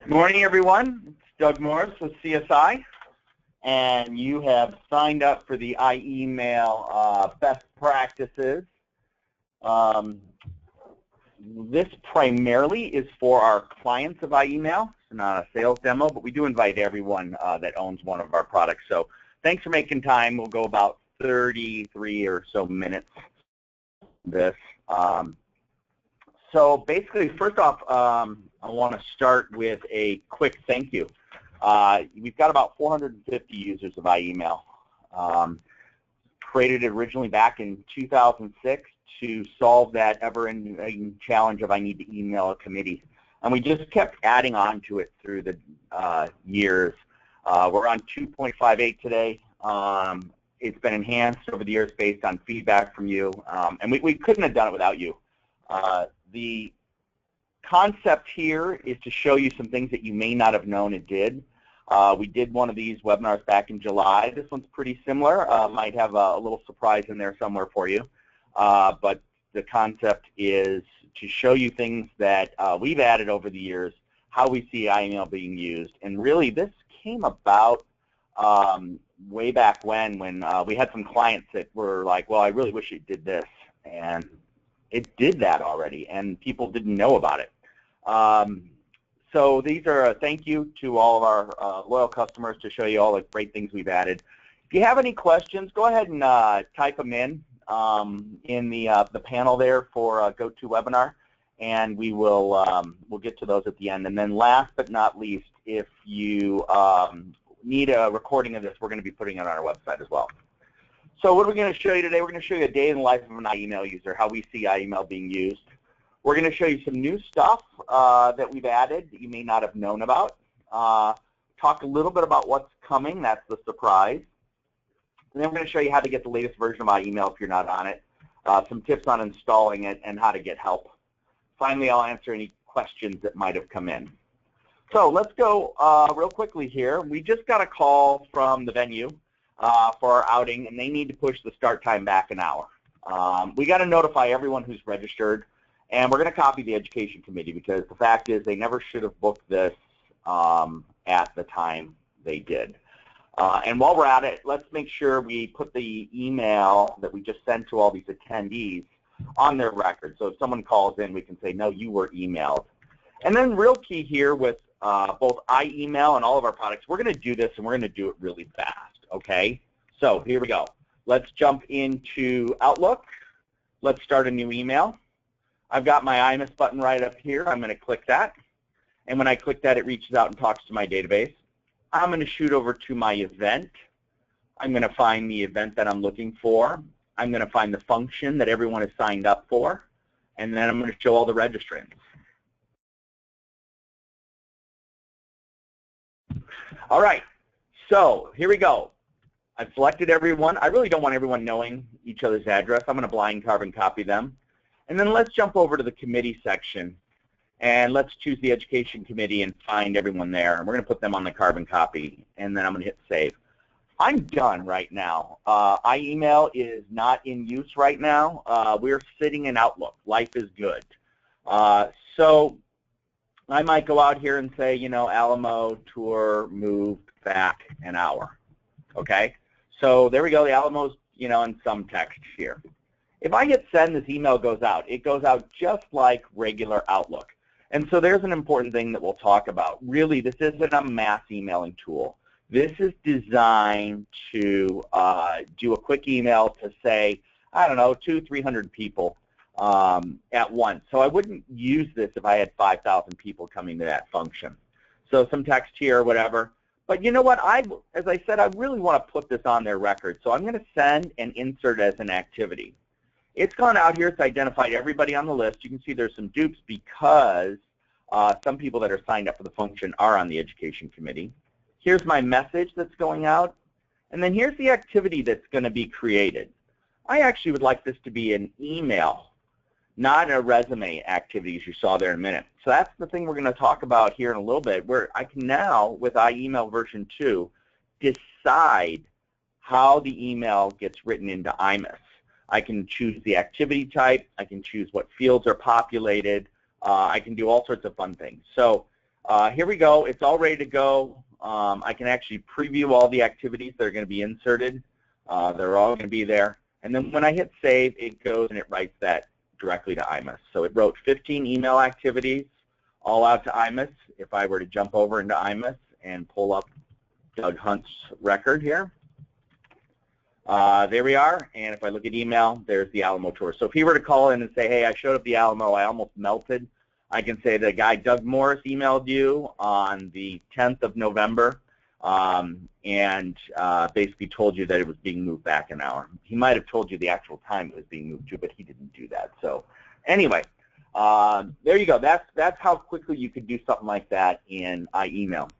Good morning, everyone. It's Doug Morris with CSI, and you have signed up for the iEmail best practices. This primarily is for our clients of iEmail. It's not a sales demo, but we do invite everyone that owns one of our products. So thanks for making time. We'll go about 33 or so minutes this. So basically, first off, I want to start with a quick thank you. We've got about 450 users of iEmail. Created it originally back in 2006 to solve that ever-ending challenge of I need to email a committee. And we just kept adding on to it through the years. We're on 2.58 today. It's been enhanced over the years based on feedback from you. And we couldn't have done it without you. The concept here is to show you some things that you may not have known it did. We did one of these webinars back in July. This one's pretty similar. Might have a little surprise in there somewhere for you. But the concept is to show you things that we've added over the years, how we see iEmail being used. And really, this came about way back when we had some clients that were like, well, I really wish it did this. And it did that already, and people didn't know about it. So these are a thank you to all of our loyal customers to show you all the great things we've added. If you have any questions, go ahead and type them in the panel there for GoToWebinar, and we will we'll get to those at the end. And then last but not least, if you need a recording of this, we're going to be putting it on our website as well. So what are we going to show you today? We're going to show you a day in the life of an iEmail user, how we see iEmail being used. We're going to show you some new stuff that we've added that you may not have known about. Talk a little bit about what's coming. That's the surprise. And then we're going to show you how to get the latest version of iEmail if you're not on it. Some tips on installing it and how to get help. Finally, I'll answer any questions that might have come in. So let's go real quickly here. We just got a call from the venue for our outing, and they need to push the start time back an hour. We got to notify everyone who's registered, and we're going to copy the education committee because the fact is they never should have booked this at the time they did. And while we're at it, let's make sure we put the email that we just sent to all these attendees on their record. So if someone calls in, we can say, no, you were emailed. And then real key here with both iEmail and all of our products, we're going to do this, and we're going to do it really fast. Okay, so here we go. Let's jump into Outlook. Let's start a new email. I've got my IMIS button right up here. I'm going to click that. And when I click that, it reaches out and talks to my database. I'm going to shoot over to my event. I'm going to find the event that I'm looking for. I'm going to find the function that everyone is signed up for. And then I'm going to show all the registrants. All right, so here we go. I've selected everyone. I really don't want everyone knowing each other's address. I'm going to blind carbon copy them. And then let's jump over to the committee section, and let's choose the education committee and find everyone there. And we're going to put them on the carbon copy, and then I'm going to hit save. I'm done right now. iEmail is not in use right now. We're sitting in Outlook. Life is good. So I might go out here and say, you know, Alamo tour moved back an hour. Okay? So there we go. The Alamo's, you know, in some text here. If I hit send, this email goes out. It goes out just like regular Outlook. And so there's an important thing that we'll talk about. Really, this isn't a mass emailing tool. This is designed to do a quick email to say, I don't know, 200-300 people at once. So I wouldn't use this if I had 5,000 people coming to that function. So some text here or whatever. But you know what? As I said, I really want to put this on their record. So I'm going to send and insert as an activity. It's gone out here. It's identified everybody on the list. You can see there's some dupes because some people that are signed up for the function are on the education committee. Here's my message that's going out. And then here's the activity that's going to be created. I actually would like this to be an email, not a resume activity, as you saw there in a minute. So that's the thing we're going to talk about here in a little bit, where I can now, with iEmail version 2, decide how the email gets written into IMIS. I can choose the activity type. I can choose what fields are populated. I can do all sorts of fun things. So Here we go. It's all ready to go. I can actually preview all the activities that are going to be inserted. They're all going to be there. And then when I hit save, it goes and it writes that directly to IMUS. So it wrote 15 email activities all out to IMUS. If I were to jump over into IMUS and pull up Doug Hunt's record here, there we are. And if I look at email, there's the Alamo tour. So if he were to call in and say, hey, I showed up the Alamo, I almost melted, I can say the guy Doug Morris emailed you on the 10th of November and basically told you that it was being moved back an hour. He might have told you the actual time it was being moved to, but he didn't do that. So anyway, there you go. That's how quickly you could do something like that in iEmail.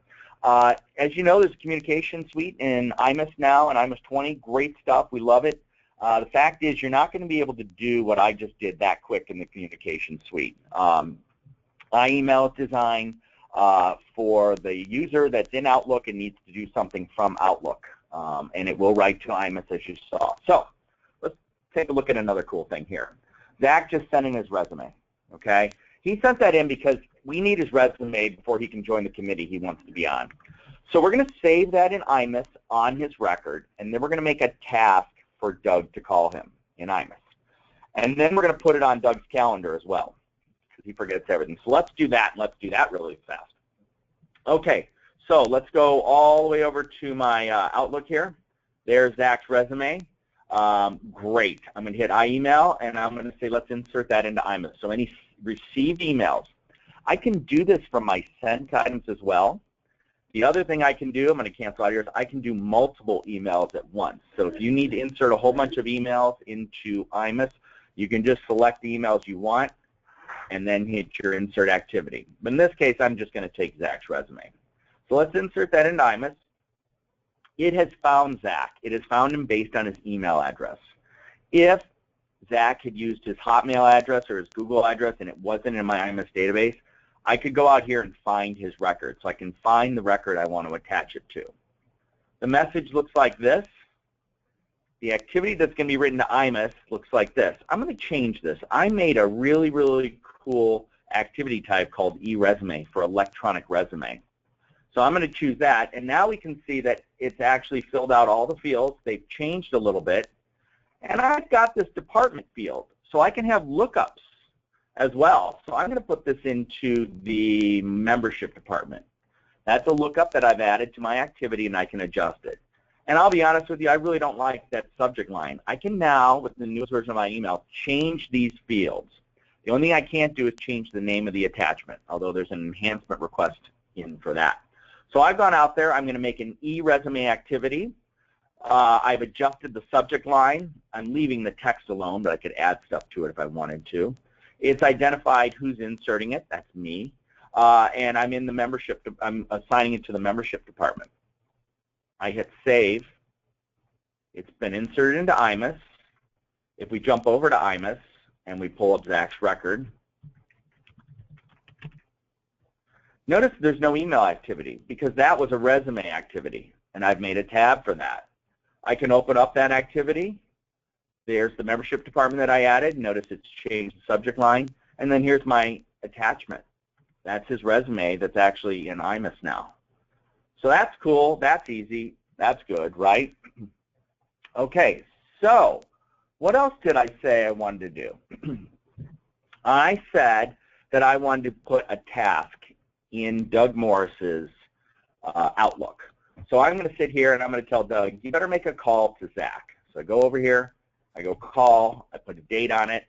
As you know, there's a communication suite in IMUS now and IMUS 20. Great stuff. We love it. The fact is you're not going to be able to do what I just did that quick in the communication suite. iEmail is designed for the user that's in Outlook and needs to do something from Outlook, and it will write to IMUS as you saw. So let's take a look at another cool thing here. Zach just sent in his resume, okay? He sent that in because we need his resume before he can join the committee he wants to be on. So we're going to save that in IMUS on his record, and then we're going to make a task for Doug to call him in IMUS. And then we're going to put it on Doug's calendar as well, because he forgets everything. So let's do that, and let's do that really fast. Okay, so let's go all the way over to my Outlook here. There's Zach's resume. Great. I'm going to hit iEmail, and I'm going to say let's insert that into IMUS. So any received emails. I can do this from my sent items as well. The other thing I can do, I'm going to cancel out here, is I can do multiple emails at once. So if you need to insert a whole bunch of emails into IMUS, you can just select the emails you want and then hit your insert activity. But in this case, I'm just going to take Zach's resume. So let's insert that into IMUS. It has found Zach. It has found him based on his email address. If Zach had used his Hotmail address or his Google address and it wasn't in my IMUS database, I could go out here and find his record. So I can find the record I want to attach it to. The message looks like this. The activity that's going to be written to IMUS looks like this. I'm going to change this. I made a really, really cool activity type called eResume for electronic resume. So I'm going to choose that, and now we can see that it's actually filled out all the fields. They've changed a little bit, and I've got this department field, so I can have lookups as well. So I'm going to put this into the membership department. That's a lookup that I've added to my activity, and I can adjust it. And I'll be honest with you, I really don't like that subject line. I can now, with the newest version of my email, change these fields. The only thing I can't do is change the name of the attachment, although there's an enhancement request in for that. So I've gone out there. I'm going to make an eResume activity. I've adjusted the subject line. I'm leaving the text alone, but I could add stuff to it if I wanted to. It's identified who's inserting it. That's me. And I'm in the membership. I'm assigning it to the membership department. I hit save. It's been inserted into IMUS. If we jump over to IMUS and we pull up Zach's record, notice there's no email activity because that was a resume activity, and I've made a tab for that. I can open up that activity. There's the membership department that I added. Notice it's changed the subject line. And then here's my attachment. That's his resume that's actually in IMUS now. So that's cool. That's easy. That's good, right? Okay, so what else did I say I wanted to do? I said that I wanted to put a task in Doug Morris's Outlook. So I'm going to sit here and I'm going to tell Doug, you better make a call to Zach. So I go over here, I go call, I put a date on it,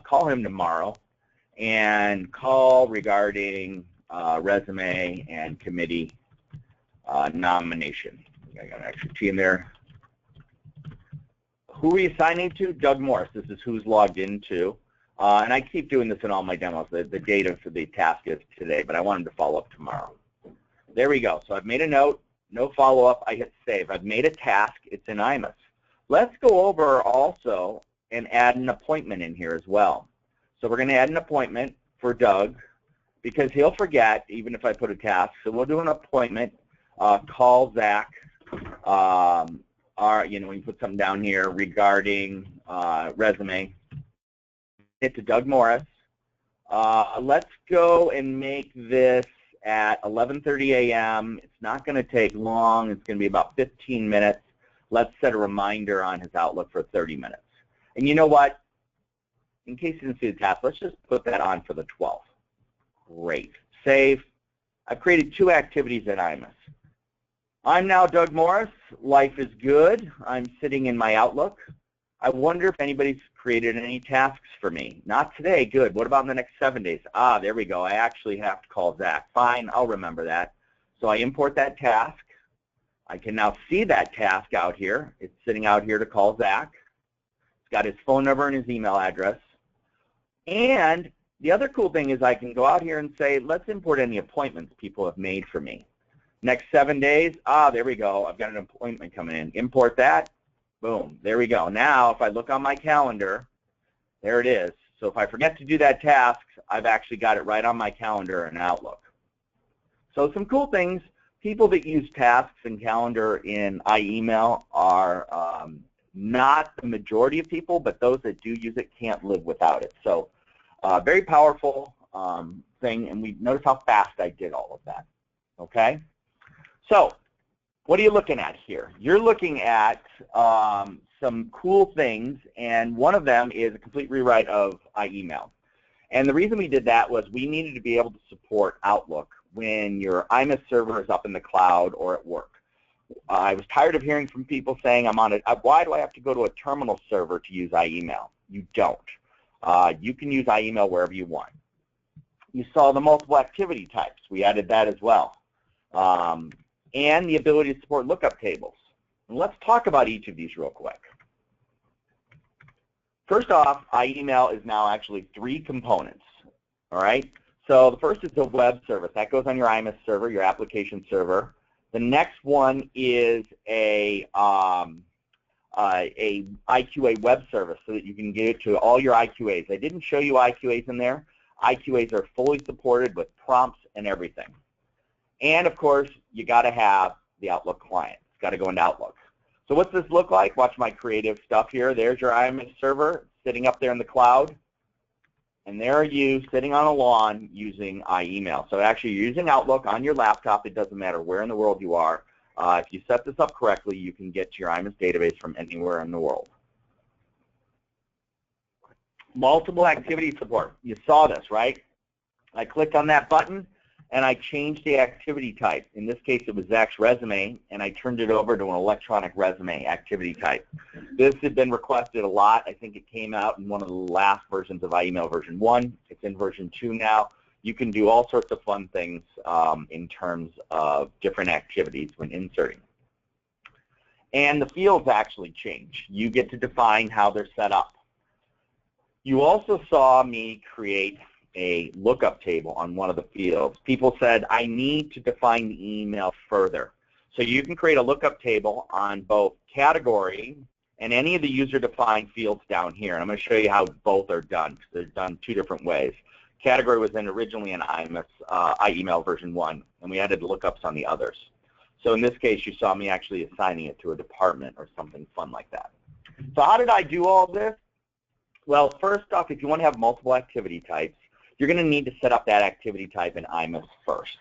call him tomorrow, and call regarding resume and committee nomination. I got an extra T in there. Who are you assigning to? Doug Morris. This is who's logged into. And I keep doing this in all my demos. The data for the task is today, but I want him to follow up tomorrow. There we go. So I've made a note, no follow-up. I hit save. I've made a task. It's in IMUS. Let's go over also and add an appointment in here as well. So we're going to add an appointment for Doug because he'll forget even if I put a task. So we'll do an appointment. Call Zach. You know, when you put something down here regarding resume. Hit to Doug Morris. Let's go and make this at 11:30 a.m. It's not going to take long. It's going to be about 15 minutes. Let's set a reminder on his Outlook for 30 minutes. And you know what? In case you didn't see the task, let's just put that on for the 12th. Great. Save. I've created 2 activities at IMUS. I'm now Doug Morris. Life is good. I'm sitting in my Outlook. I wonder if anybody's created any tasks for me. Not today. Good. What about in the next 7 days? Ah, there we go. I actually have to call Zach. Fine. I'll remember that. So I import that task. I can now see that task out here. It's sitting out here to call Zach. It's got his phone number and his email address. And the other cool thing is I can go out here and say, let's import any appointments people have made for me. Next 7 days, there we go. I've got an appointment coming in. Import that. Boom. There we go. Now, if I look on my calendar, there it is. So if I forget to do that task, I've actually got it right on my calendar in Outlook. So some cool things. People that use tasks and calendar in iEmail are not the majority of people, but those that do use it can't live without it. So very powerful thing, and we notice how fast I did all of that. Okay? So what are you looking at here? You're looking at some cool things, and one of them is a complete rewrite of iEmail. And the reason we did that was we needed to be able to support Outlook when your IMUS server is up in the cloud or at work. I was tired of hearing from people saying, I'm on it. Why do I have to go to a terminal server to use iEmail? You don't. You can use iEmail wherever you want. You saw the multiple activity types. We added that as well. And the ability to support lookup tables. And let's talk about each of these real quick. First off, iEmail is now actually 3 components. All right? So the first is the web service. That goes on your IMUS server, your application server. The next one is a IQA web service so that you can get it to all your IQAs. I didn't show you IQAs in there. IQAs are fully supported with prompts and everything. And, of course, you got to have the Outlook client. It's got to go into Outlook. So what's this look like? Watch my creative stuff here. There's your IMUS server sitting up there in the cloud. And there are you sitting on a lawn using iEmail. So actually you're using Outlook on your laptop. It doesn't matter where in the world you are. If you set this up correctly, you can get to your IMUS database from anywhere in the world. Multiple activity support. You saw this, right? I clicked on that button, and I changed the activity type. In this case, it was Zach's resume, and I turned it over to an electronic resume activity type. This had been requested a lot. I think it came out in one of the last versions of iEmail version 1. It's in version 2 now. You can do all sorts of fun things in terms of different activities when inserting. And the fields actually change. You get to define how they're set up. You also saw me create a lookup table on one of the fields. People said, I need to define the email further. So you can create a lookup table on both category and any of the user-defined fields down here. And I'm going to show you how both are done, because they're done 2 different ways. Category was then originally in iEmail version 1, and we added lookups on the others. So in this case, you saw me actually assigning it to a department or something fun like that. So how did I do all this? Well, first off, if you want to have multiple activity types, you're going to need to set up that activity type in IMUS first.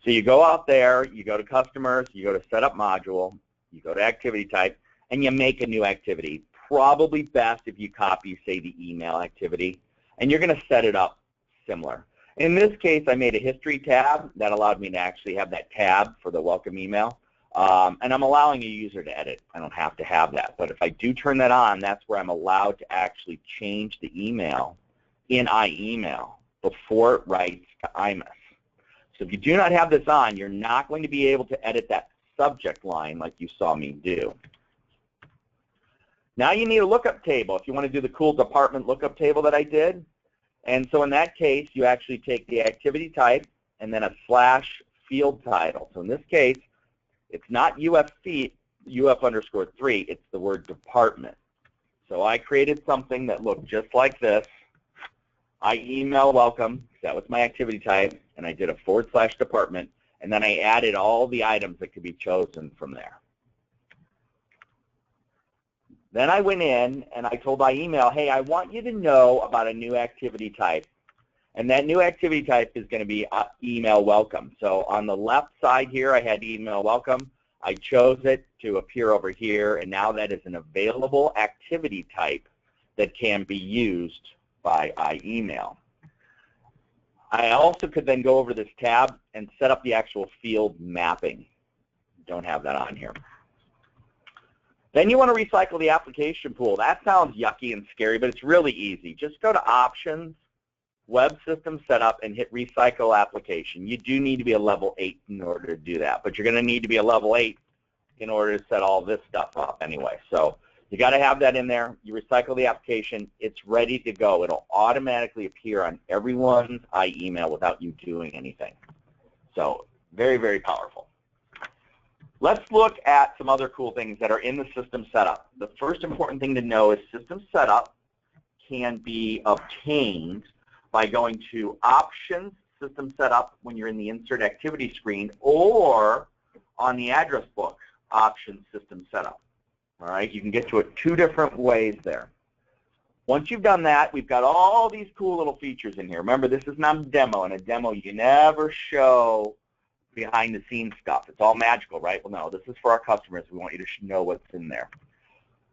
So you go out there, you go to customers, you go to setup module, you go to activity type, and you make a new activity. Probably best if you copy, say, the email activity, and you're going to set it up similar. In this case, I made a history tab that allowed me to actually have that tab for the welcome email, and I'm allowing a user to edit. I don't have to have that, but if I do turn that on, that's where I'm allowed to actually change the email in iEmail before it writes to IMUS. So if you do not have this on, you're not going to be able to edit that subject line like you saw me do. Now you need a lookup table if you want to do the cool department lookup table that I did. And so in that case, you actually take the activity type and then a / field title. So in this case, it's not UF_3, it's the word department. So I created something that looked just like this. iEmail welcome, that was my activity type, and I did a / department, and then I added all the items that could be chosen from there. Then I went in and I told iEmail, hey, I want you to know about a new activity type. And that new activity type is going to be email welcome. So on the left side here, I had email welcome. I chose it to appear over here, and now that is an available activity type that can be used by iEmail. I also could then go over this tab and set up the actual field mapping. Don't have that on here. Then you want to recycle the application pool. That sounds yucky and scary, but it's really easy. Just go to Options, Web System Setup, and hit Recycle Application. You do need to be a level 8 in order to do that, but you're going to need to be a level 8 in order to set all this stuff up anyway. So you got to have that in there. You recycle the application. It's ready to go. It'll automatically appear on everyone's iEmail without you doing anything. So very, very powerful. Let's look at some other cool things that are in the system setup. The first important thing to know is system setup can be obtained by going to Options, System Setup when you're in the Insert Activity screen, or on the address book, Options, System Setup. All right, you can get to it 2 different ways there. Once you've done that, we've got all these cool little features in here. Remember, this is not a demo. In a demo, you never show behind-the-scenes stuff. It's all magical, right? Well, no, this is for our customers. We want you to know what's in there.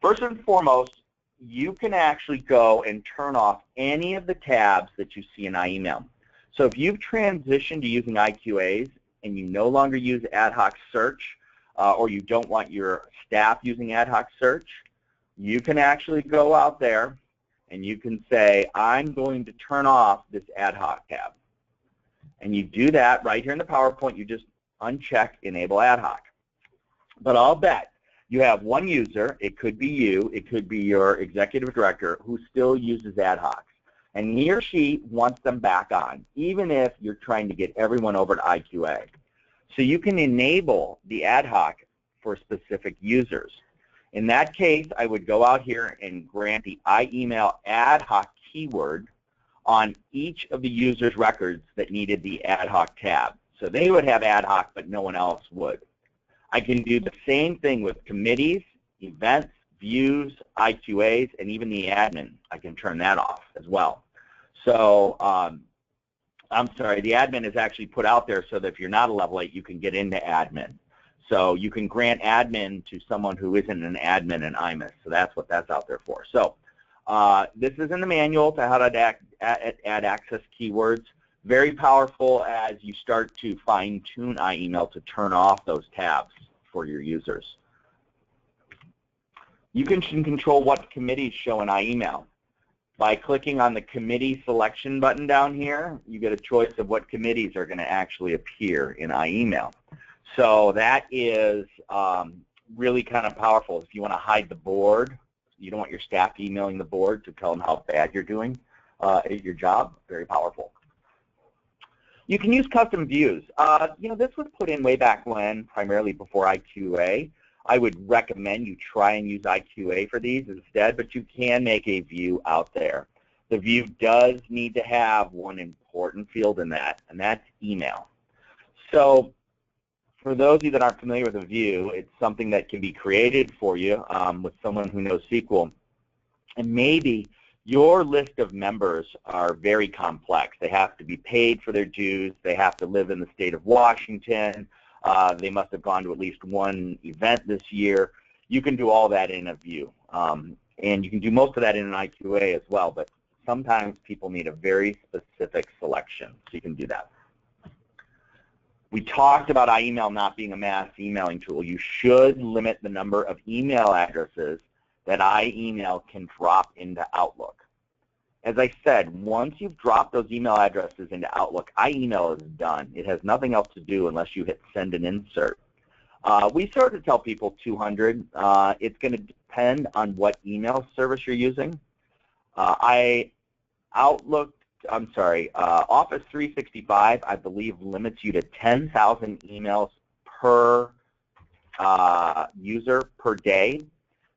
First and foremost, you can actually go and turn off any of the tabs that you see in iEmail. So if you've transitioned to using IQAs and you no longer use ad hoc search, or you don't want your staff using ad hoc search, you can actually go out there and you can say, I'm going to turn off this ad hoc tab. And you do that right here in the PowerPoint. You just uncheck Enable Ad Hoc. But I'll bet you have one user, it could be you, it could be your executive director, who still uses ad hocs. And he or she wants them back on, even if you're trying to get everyone over to IQA. So you can enable the ad hoc for specific users. In that case, I would go out here and grant the iEmail ad hoc keyword on each of the user's records that needed the ad hoc tab. So they would have ad hoc, but no one else would. I can do the same thing with committees, events, views, IQAs, and even the admin. I can turn that off as well. So I'm sorry, the admin is actually put out there so that if you're not a level 8, you can get into admin. So you can grant admin to someone who isn't an admin in IMIS. So that's what that's out there for. So this is in the manual to how to add access keywords. Very powerful as you start to fine-tune iEmail to turn off those tabs for your users. You can control what committees show in iEmail. By clicking on the committee selection button down here, you get a choice of what committees are going to actually appear in iEmail. So that is really kind of powerful. If you want to hide the board, you don't want your staff emailing the board to tell them how bad you're doing at your job. Very powerful. You can use custom views. This was put in way back when, primarily before IQA. I would recommend you try and use IQA for these instead, but you can make a view out there. The view does need to have one important field in that, and that's email. So for those of you that aren't familiar with a view, it's something that can be created for you with someone who knows SQL. And maybe your list of members are very complex. They have to be paid for their dues. They have to live in the state of Washington. They must have gone to at least one event this year. You can do all that in a view. And you can do most of that in an IQA as well, but sometimes people need a very specific selection, so you can do that. We talked about iEmail not being a mass emailing tool. You should limit the number of email addresses that iEmail can drop into Outlook. As I said, once you've dropped those email addresses into Outlook, iEmail is done. It has nothing else to do unless you hit send and insert. We sort of tell people 200. It's going to depend on what email service you're using. Office 365, I believe, limits you to 10,000 emails per user per day.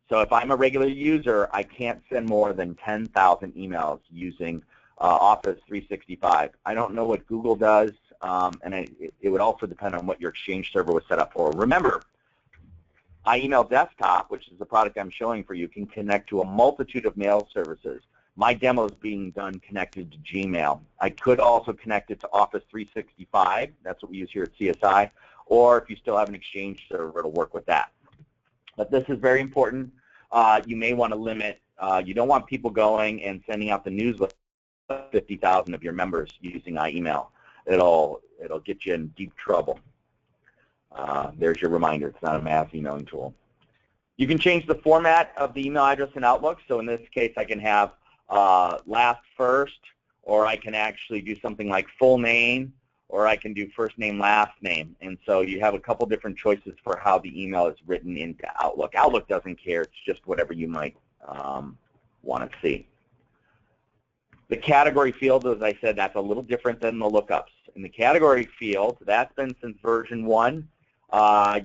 So if I'm a regular user, I can't send more than 10,000 emails using Office 365. I don't know what Google does, and it would also depend on what your Exchange server was set up for. Remember, iEmail Desktop, which is the product I'm showing for you, can connect to a multitude of mail services. My demo is being done connected to Gmail. I could also connect it to Office 365. That's what we use here at CSI. Or if you still have an Exchange server, it'll work with that. But this is very important. You may want to limit. You don't want people going and sending out the newsletter to 50,000 of your members using iEmail. It'll get you in deep trouble. There's your reminder. It's not a mass emailing tool. You can change the format of the email address in Outlook. So in this case, I can have last first, or I can actually do something like full name, or I can do first name, last name. And so you have a couple different choices for how the email is written into Outlook. Outlook doesn't care. It's just whatever you might want to see. The category field, as I said, that's a little different than the lookups. In the category field, that's been since version 1.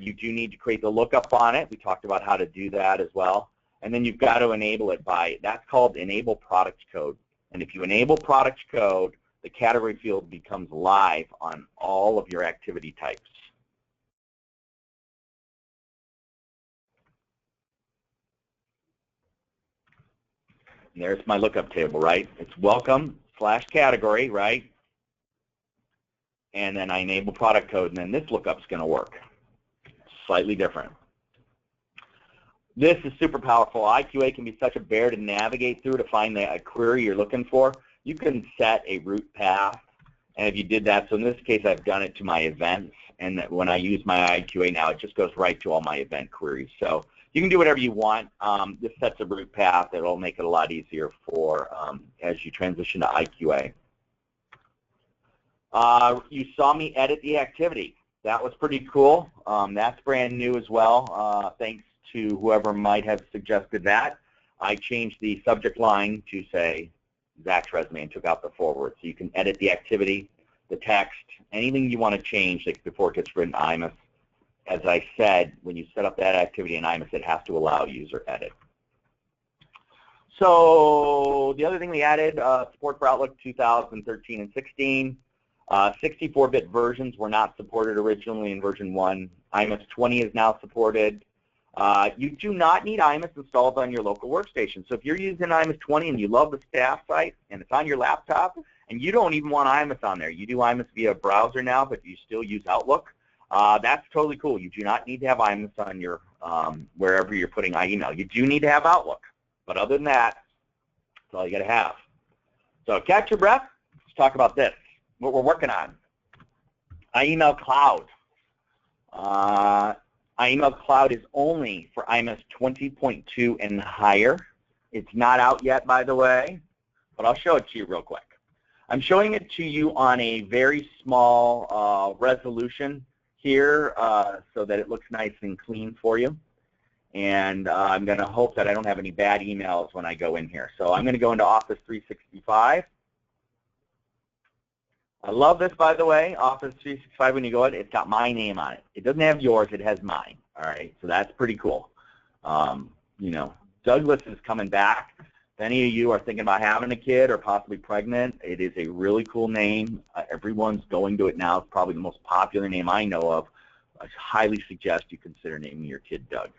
You do need to create the lookup on it. We talked about how to do that as well. And then you've got to enable it by, that's called enable product code. And if you enable product code, the category field becomes live on all of your activity types. And there's my lookup table, right? It's welcome/category, right? And then I enable product code, and then this lookup's going to work. Slightly different. This is super powerful. IQA can be such a bear to navigate through to find a query you're looking for. You can set a route path, and if you did that, so in this case I've done it to my events, and when I use my IQA now, it just goes right to all my event queries. So you can do whatever you want. This sets a route path. It'll make it a lot easier for as you transition to IQA. You saw me edit the activity. That was pretty cool. That's brand new as well. Thanks to whoever might have suggested that. I changed the subject line to say Zach's resume and took out the forward. So you can edit the activity, the text, anything you want to change before it gets written in IMUS. As I said, when you set up that activity in IMUS, it has to allow user edit. So the other thing we added, support for Outlook 2013 and 16. 64-bit versions were not supported originally in version 1. IMUS 20 is now supported. You do not need IMUS installed on your local workstation. So if you're using IMUS 20 and you love the staff site and it's on your laptop and you don't even want IMUS on there, you do IMUS via browser now, but you still use Outlook, that's totally cool. You do not need to have IMUS on your wherever you're putting iEmail. You do need to have Outlook, but other than that, that's all you got to have. So catch your breath. Let's talk about this, what we're working on. iEmail Cloud. iEmail Cloud is only for IMUS 20.2 and higher. It's not out yet, by the way, but I'll show it to you real quick. I'm showing it to you on a very small resolution here so that it looks nice and clean for you. And I'm going to hope that I don't have any bad emails when I go in here. So I'm going to go into Office 365. I love this, by the way, Office 365, when you go in, it's got my name on it. It doesn't have yours, it has mine. All right, so that's pretty cool. You know, Douglas is coming back. If any of you are thinking about having a kid or possibly pregnant, it is a really cool name. Everyone's going to it now. It's probably the most popular name I know of. I highly suggest you consider naming your kid Doug.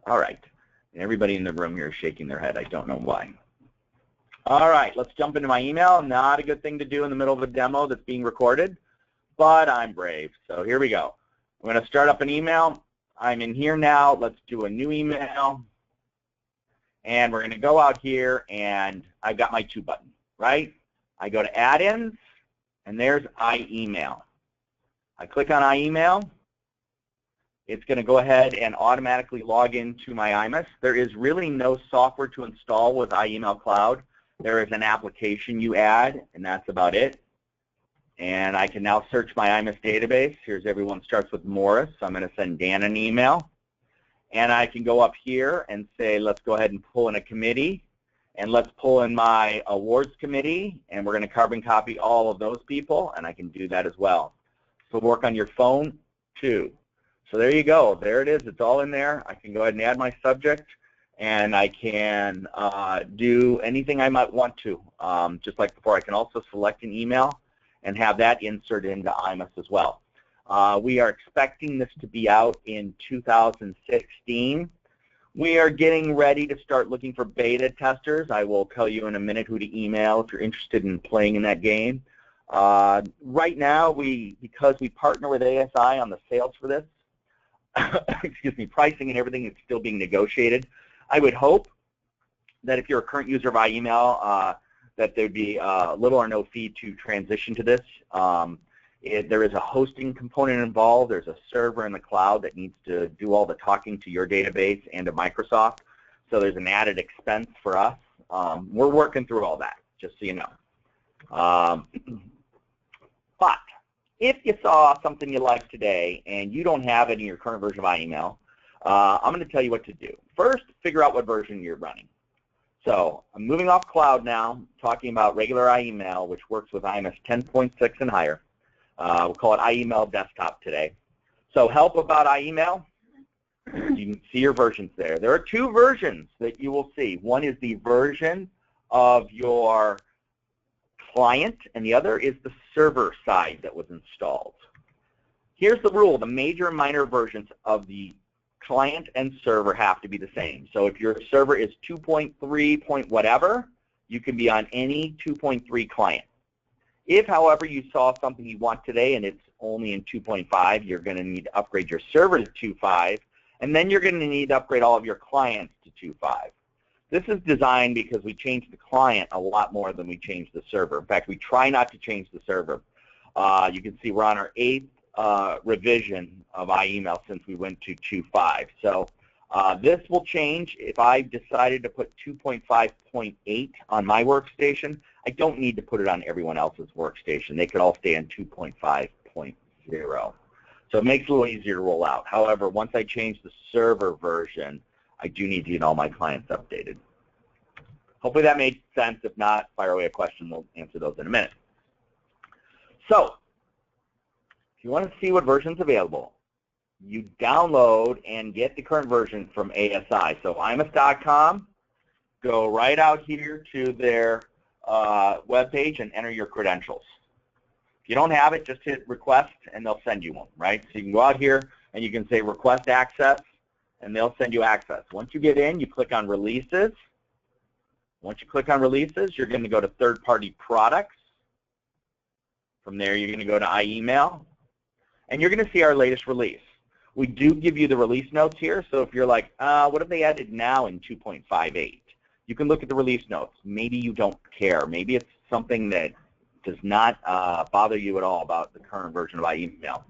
All right, and everybody in the room here is shaking their head. I don't know why. All right, let's jump into my email. Not a good thing to do in the middle of a demo that's being recorded, but I'm brave. So here we go. I'm going to start up an email. I'm in here now. Let's do a new email. And we're going to go out here, and I've got my to button, right? I go to add-ins, and there's iEmail. I click on iEmail. It's going to go ahead and automatically log into my IMUS. There is really no software to install with iEmail Cloud. There is an application you add, and that's about it. And I can now search my IMUS database. Here's everyone starts with Morris. So I'm going to send Dan an email. And I can go up here and say, let's go ahead and pull in a committee. And let's pull in my awards committee. And we're going to carbon copy all of those people. And I can do that as well. So work on your phone, too. So there you go. There it is. It's all in there. I can go ahead and add my subject. And I can do anything I might want to. Just like before, I can also select an email and have that inserted into IMUS as well. We are expecting this to be out in 2016. We are getting ready to start looking for beta testers. I will tell you in a minute who to email if you're interested in playing in that game. Right now, because we partner with ASI on the sales for this, excuse me, pricing and everything is still being negotiated. I would hope that if you're a current user of iEmail, that there'd be little or no fee to transition to this. There is a hosting component involved. There's a server in the cloud that needs to do all the talking to your database and to Microsoft. So there's an added expense for us. We're working through all that, just so you know. But if you saw something you liked today and you don't have it in your current version of iEmail, I'm going to tell you what to do. First, figure out what version you're running. So I'm moving off cloud now, talking about regular iEmail, which works with IMS 10.6 and higher. We'll call it iEmail Desktop today. So help about iEmail, you can see your versions there. There are two versions that you will see. One is the version of your client, and the other is the server side that was installed. Here's the rule. The major and minor versions of the client and server have to be the same. So if your server is 2.3 point whatever, you can be on any 2.3 client. If, however, you saw something you want today and it's only in 2.5, you're going to need to upgrade your server to 2.5, and then you're going to need to upgrade all of your clients to 2.5. This is designed because we change the client a lot more than we change the server. In fact, we try not to change the server. You can see we're on our 8th revision of iEmail since we went to 2.5. So this will change. If I decided to put 2.5.8 on my workstation, I don't need to put it on everyone else's workstation. They could all stay on 2.5.0. So it makes it a little easier to roll out. However, once I change the server version, I do need to get all my clients updated. Hopefully that made sense. If not, fire away a question. We'll answer those in a minute. So if you want to see what version's available, you download and get the current version from ASI. So imus.com, go right out here to their webpage and enter your credentials. If you don't have it, just hit request and they'll send you one, right? So you can go out here and you can say request access and they'll send you access. Once you get in, you click on releases. Once you click on releases, you're going to go to third-party products. From there, you're going to go to iEmail and you're going to see our latest release. We do give you the release notes here, so if you're like, what have they added now in 2.58? You can look at the release notes. Maybe you don't care. Maybe it's something that does not bother you at all about the current version of iEmail.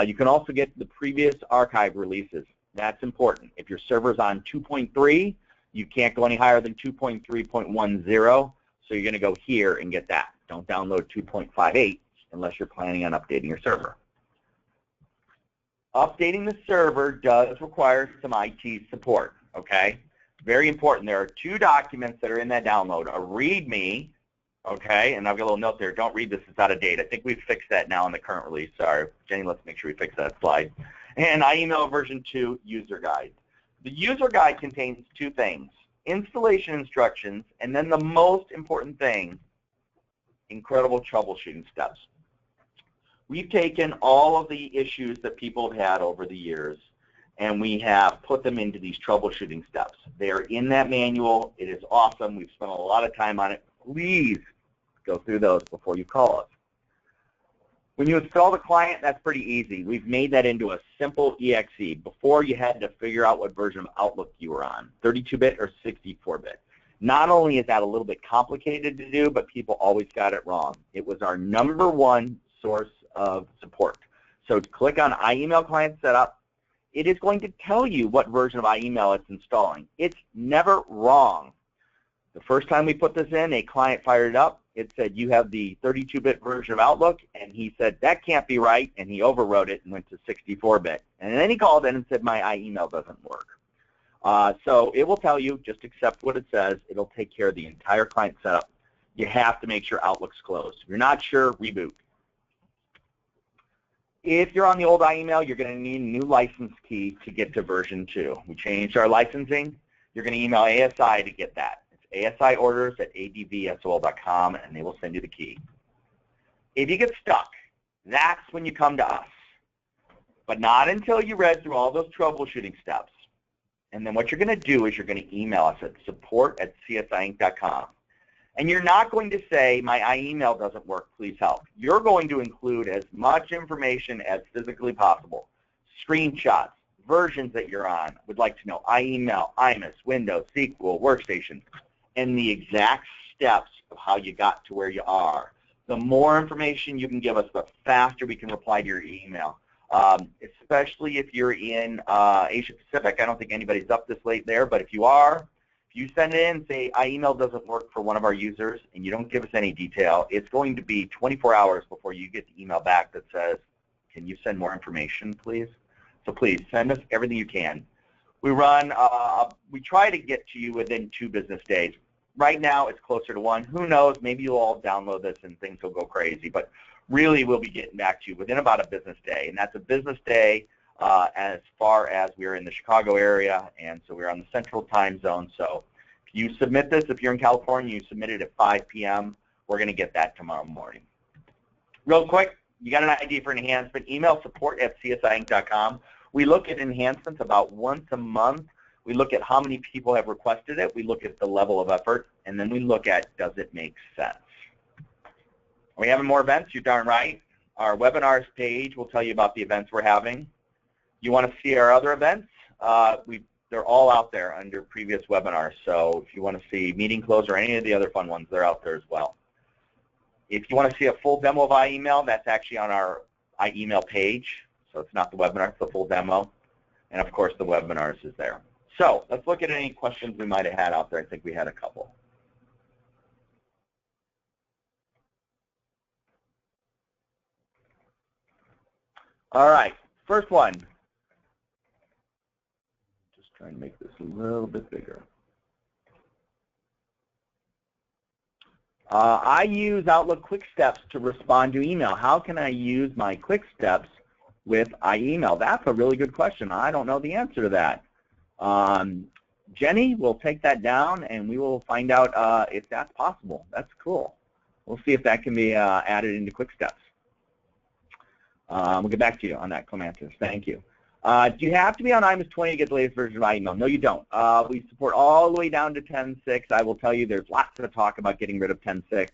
You can also get the previous archive releases. That's important. If your server's on 2.3, you can't go any higher than 2.3.10, so you're going to go here and get that. Don't download 2.58 unless you're planning on updating your server. Updating the server does require some IT support, okay? Very important. There are two documents that are in that download, a README, okay, and I've got a little note there, don't read this, it's out of date. I think we've fixed that now in the current release. Sorry, Jenny, let's make sure we fix that slide. And iEmail version 2 user guide. The user guide contains two things, installation instructions, and then the most important thing, incredible troubleshooting steps. We've taken all of the issues that people have had over the years and we have put them into these troubleshooting steps. They are in that manual. It is awesome. We've spent a lot of time on it. Please go through those before you call us. When you install the client, that's pretty easy. We've made that into a simple exe. Before, you had to figure out what version of Outlook you were on, 32-bit or 64-bit. Not only is that a little bit complicated to do, but people always got it wrong. It was our #1 source of support. So click on iEmail Client Setup. It is going to tell you what version of iEmail it's installing. It's never wrong. The first time we put this in, a client fired it up. It said, you have the 32-bit version of Outlook, and he said, that can't be right, and he overwrote it and went to 64-bit. And then he called in and said, my iEmail doesn't work. So it will tell you, just accept what it says. It'll take care of the entire client setup. You have to make sure Outlook's closed. If you're not sure, reboot. If you're on the old iEmail, you're going to need a new license key to get to version 2. We changed our licensing. You're going to email ASI to get that. It's asiorders@advsol.com, and they will send you the key. If you get stuck, that's when you come to us. But not until you read through all those troubleshooting steps. And then what you're going to do is you're going to email us at support@csiinc.com. And you're not going to say, my email doesn't work, please help. You're going to include as much information as physically possible. Screenshots, versions that you're on, would like to know iEmail, IMIS, Windows, SQL, Workstation, and the exact steps of how you got to where you are. The more information you can give us, the faster we can reply to your email. Especially if you're in Asia Pacific. I don't think anybody's up this late there, but if you are, if you send it in, say iEmail doesn't work for one of our users, and you don't give us any detail, it's going to be 24 hours before you get the email back that says, can you send more information, please? So please, send us everything you can. We try to get to you within 2 business days. Right now, it's closer to 1. Who knows? Maybe you'll all download this and things will go crazy, but really we'll be getting back to you within about a business day, and that's a business day as far as we're in the Chicago area, and so we're on the Central Time Zone. So if you submit this, if you're in California, you submit it at 5 p.m., we're going to get that tomorrow morning. Real quick, you got an idea for an enhancement, email support@csiinc.com. We look at enhancements about once a month. We look at how many people have requested it. We look at the level of effort, and then we look at, does it make sense? Are we having more events? You're darn right. Our webinars page will tell you about the events we're having. You want to see our other events? They're all out there under previous webinars. So if you want to see Meeting Close or any of the other fun ones, they're out there as well. If you want to see a full demo of iEmail, that's actually on our iEmail page. So it's not the webinar, it's the full demo. And of course, the webinars is there. So let's look at any questions we might have had out there. I think we had a couple. All right, first one. Just trying to make this a little bit bigger. I use Outlook Quick Steps to respond to email. How can I use my Quick Steps with iEmail? That's a really good question. I don't know the answer to that. Jenny will take that down, and we will find out if that's possible. That's cool. We'll see if that can be added into Quick Steps. We'll get back to you on that, Clementis. Thank you. Do you have to be on IMIS 20 to get the latest version of iEmail? No, you don't. We support all the way down to 10.6. I will tell you there's lots of talk about getting rid of 10.6.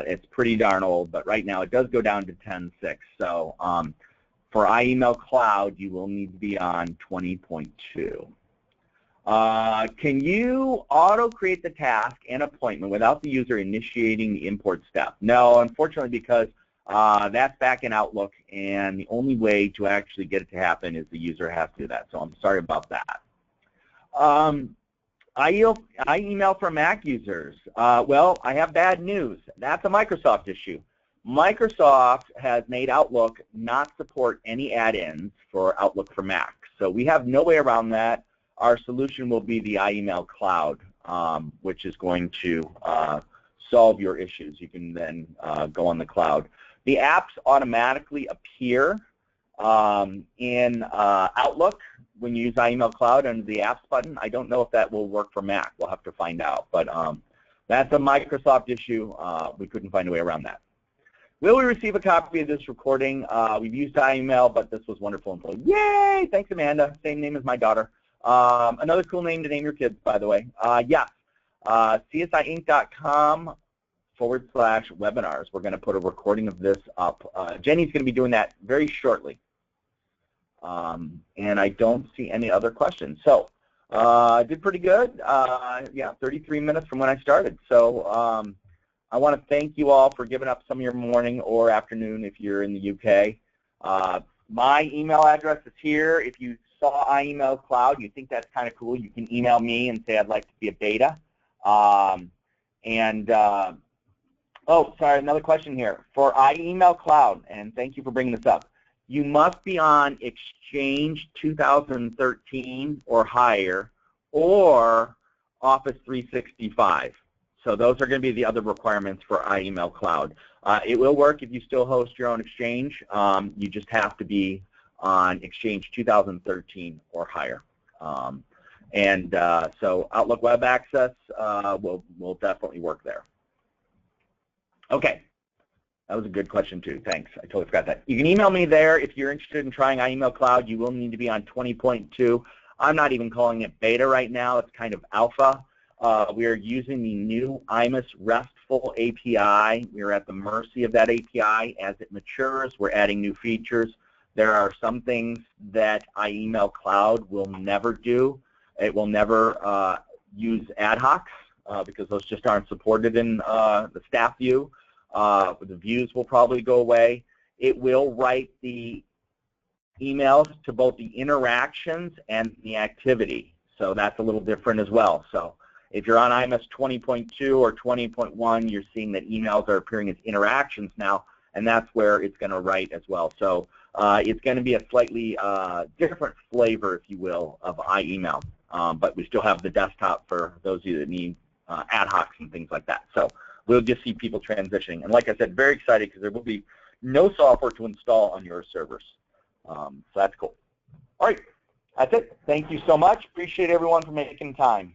It's pretty darn old, but right now it does go down to 10.6. So for iEmail Cloud, you will need to be on 20.2. Can you auto-create the task and appointment without the user initiating the import step? No, unfortunately, because that's back in Outlook, and the only way to actually get it to happen is the user has to do that. So I'm sorry about that. iEmail for Mac users. Well, I have bad news. That's a Microsoft issue. Microsoft has made Outlook not support any add-ins for Outlook for Mac. So we have no way around that. Our solution will be the iEmail Cloud, which is going to solve your issues. You can then go on the cloud. The apps automatically appear in Outlook when you use iEmail Cloud under the apps button. I don't know if that will work for Mac. We'll have to find out. But that's a Microsoft issue. We couldn't find a way around that. Will we receive a copy of this recording? We've used iEmail, but this was wonderful and fun. Yay! Thanks, Amanda. Same name as my daughter. Another cool name to name your kids, by the way. Yes, csiinc.com/webinars. We're going to put a recording of this up. Jenny's going to be doing that very shortly. And I don't see any other questions. So I did pretty good. Yeah, 33 minutes from when I started. So I want to thank you all for giving up some of your morning or afternoon if you're in the UK. My email address is here. If you saw iEmail Cloud, you think that's kind of cool, you can email me and say I'd like to be a beta. Oh, sorry, another question here. For iEmail Cloud, and thank you for bringing this up, you must be on Exchange 2013 or higher or Office 365. So those are going to be the other requirements for iEmail Cloud. It will work if you still host your own Exchange. You just have to be on Exchange 2013 or higher. So Outlook Web Access will definitely work there. Okay. That was a good question, too. Thanks. I totally forgot that. You can email me there if you're interested in trying iEmail Cloud. You will need to be on 20.2. I'm not even calling it beta right now. It's kind of alpha. We are using the new IMUS RESTful API. We are at the mercy of that API. As it matures, we're adding new features. There are some things that iEmail Cloud will never do. It will never use ad hocs because those just aren't supported in the staff view. The views will probably go away. It will write the emails to both the interactions and the activity. So that's a little different as well. So if you're on IMUS 20.2 or 20.1, you're seeing that emails are appearing as interactions now, and that's where it's going to write as well. So it's going to be a slightly different flavor, if you will, of iEmail. But we still have the desktop for those of you that need ad hocs and things like that. So we'll just see people transitioning. And like I said, very excited because there will be no software to install on your servers. So that's cool. All right, that's it. Thank you so much. Appreciate everyone for making time.